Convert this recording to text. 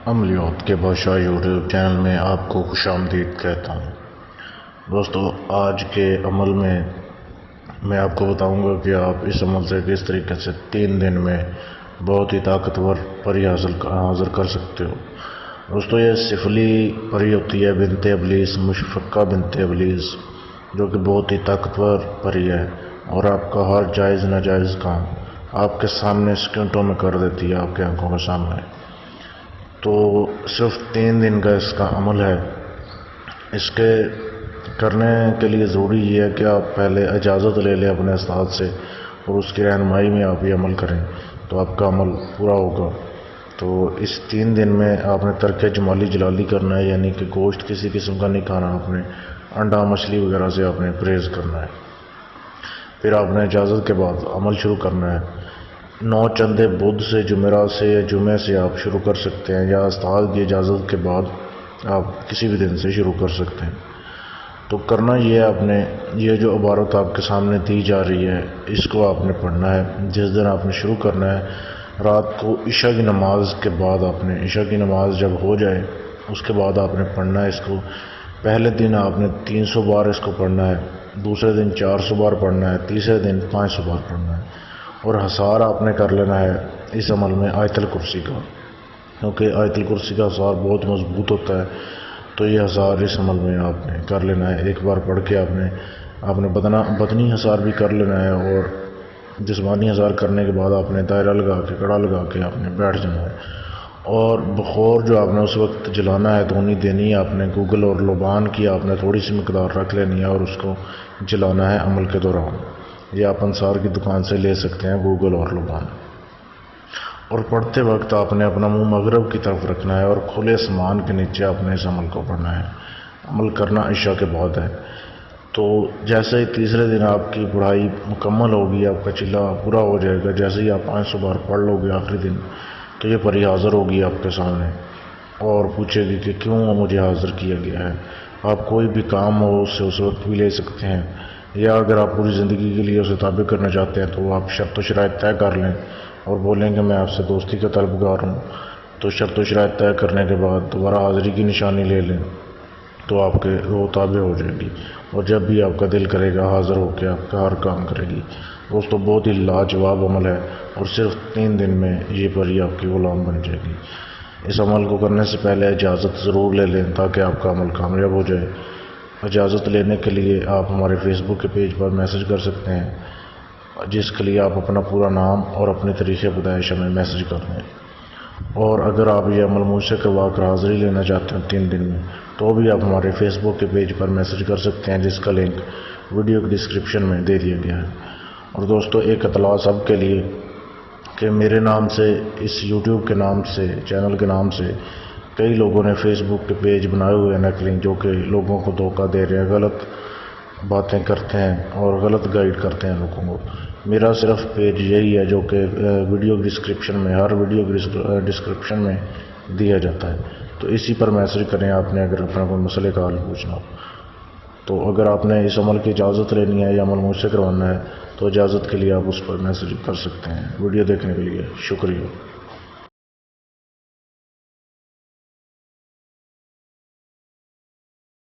عملیات کے بادشاہ YouTube channel میں آپ کو خوش آمدید کہتا ہوں۔ دوستو، آج کے عمل میں آپ کو بتاؤں گا کہ آپ اس عمل سے کس طریقے سے 3 دن میں بہت ہی طاقتور پری حاصل کر سکتے ہو۔ دوستو، یہ سفلی پری ہوتی ہے بنت ابلیس، مشفقہ بنت ابلیس، جو کہ بہت ہی طاقتور پری ہے اور آپ کا ہر جائز ناجائز کام آپ کے سامنے سیکنڈوں میں کر دیتی ہے، آپ کے آنکھوں کے سامنے۔ تو صرف 3 دن کا اس کا عمل ہے۔ اس کے کرنے کے لیے ضروری یہ ہے کہ آپ پہلے اجازت لے لیں اپنے استاد سے اور اس کی رہنمائی میں آپ یہ عمل کریں تو آپ کا عمل پورا ہوگا۔ تو اس 3 دن میں آپ نے ترک جمالی جلالی کرنا ہے، یعنی کہ گوشت کسی قسم کا نہیں کھانا، آپ نے انڈا مچھلی وغیرہ سے آپ نے پرہیز کرنا ہے۔ پھر آپ نے اجازت کے بعد عمل شروع کرنا ہے۔ 9 چندے بدھ سے، جمعرات سے یا جمعے سے آپ شروع کر سکتے ہیں، یا استاد کی اجازت کے بعد آپ کسی بھی دن سے شروع کر سکتے ہیں۔ تو کرنا یہ ہے، آپ نے یہ جو عبارت آپ کے سامنے دی جا رہی ہے اس کو آپ نے پڑھنا ہے۔ جس دن آپ نے شروع کرنا ہے، رات کو عشاء کی نماز کے بعد آپ نے، عشاء کی نماز جب ہو جائے اس کے بعد آپ نے پڑھنا ہے اس کو۔ پہلے دن آپ نے 300 بار اس کو پڑھنا ہے، دوسرے دن 400 بار پڑھنا ہے، تیسرے دن 500 بار پڑھنا ہے۔ اور حصار آپ نے کر لینا ہے اس عمل میں آیت الکرسی کا، کیونکہ آیت الکرسی کا حصار بہت مضبوط ہوتا ہے۔ تو یہ حصار اس عمل میں آپ نے کر لینا ہے۔ ایک بار پڑھ کے آپ نے بدنی حصار بھی کر لینا ہے، اور جسمانی حصار کرنے کے بعد آپ نے دائرہ لگا کے، کڑا لگا کے آپ نے بیٹھ جانا ہے۔ اور بخور جو آپ نے اس وقت جلانا ہے، دھونی دینی ہے آپ نے، گوگل اور لبان کی آپ نے تھوڑی سی مقدار رکھ لینی ہے اور اس کو جلانا ہے عمل کے دوران۔ یہ آپ انصار کی دکان سے لے سکتے ہیں، گوگل اور لبان۔ اور پڑھتے وقت آپ نے اپنا منہ مغرب کی طرف رکھنا ہے اور کھلے آسمان کے نیچے آپ نے اس عمل کو پڑھنا ہے۔ عمل کرنا عشاء کے بعد ہے۔ تو جیسے ہی تیسرے دن آپ کی پڑھائی مکمل ہوگی، آپ کا چلا پورا ہو جائے گا، جیسے ہی آپ 500 بار پڑھ لو گے آخری دن، تو یہ پری حاضر ہوگی آپ کے سامنے اور پوچھے گی کہ کیوں مجھے حاضر کیا گیا ہے۔ آپ کوئی بھی کام ہو اس سے اس وقت بھی لے سکتے ہیں، یا اگر آپ پوری زندگی کے لیے اسے تابع کرنا چاہتے ہیں تو آپ شرط و شرائط طے کر لیں اور بولیں کہ میں آپ سے دوستی کا طلبگار ہوں۔ تو شرط و شرائط طے کرنے کے بعد دوبارہ حاضری کی نشانی لے لیں تو آپ کے وہ تابع ہو جائے گی، اور جب بھی آپ کا دل کرے گا حاضر ہو کے آپ کا ہر کام کرے گی۔ دوستو، بہت ہی لاجواب عمل ہے اور صرف 3 دن میں یہ پری آپ کی غلام بن جائے گی۔ اس عمل کو کرنے سے پہلے اجازت ضرور لے لیں تاکہ آپ کا عمل کامیاب ہو جائے۔ اجازت لینے کے لیے آپ ہمارے فیس بک کے پیج پر میسج کر سکتے ہیں، جس کے لیے آپ اپنا پورا نام اور اپنی تاریخ پیدائش ہمیں میسج کر دیں۔ اور اگر آپ یہ عمل مجھ سے کروا کر حاضری لینا چاہتے ہیں 3 دن میں، تو بھی آپ ہمارے فیس بک کے پیج پر میسج کر سکتے ہیں، جس کا لنک ویڈیو کی ڈسکرپشن میں دے دیا گیا ہے۔ اور دوستو، ایک اطلاع سب کے لیے کہ میرے نام سے، اس یوٹیوب کے نام سے، چینل کے نام سے کئی لوگوں نے فیس بک کے پیج بنائے ہوئے ہیں نقلی، جو کہ لوگوں کو دھوکہ دے رہے ہیں، غلط باتیں کرتے ہیں اور غلط گائیڈ کرتے ہیں لوگوں کو۔ میرا صرف پیج یہی ہے جو کہ ویڈیو ڈسکرپشن میں، ہر ویڈیو ڈسکرپشن میں دیا جاتا ہے، تو اسی پر میسج کریں آپ نے اگر اپنا کوئی مسئلے کا حل پوچھنا ہو۔ تو اگر آپ نے اس عمل کی اجازت لینی ہے یا عمل مجھ سے کروانا ہے تو اجازت کے لیے آپ اس پر میسج کر سکتے ہیں۔ ویڈیو دیکھنے کے لیے شکریہ۔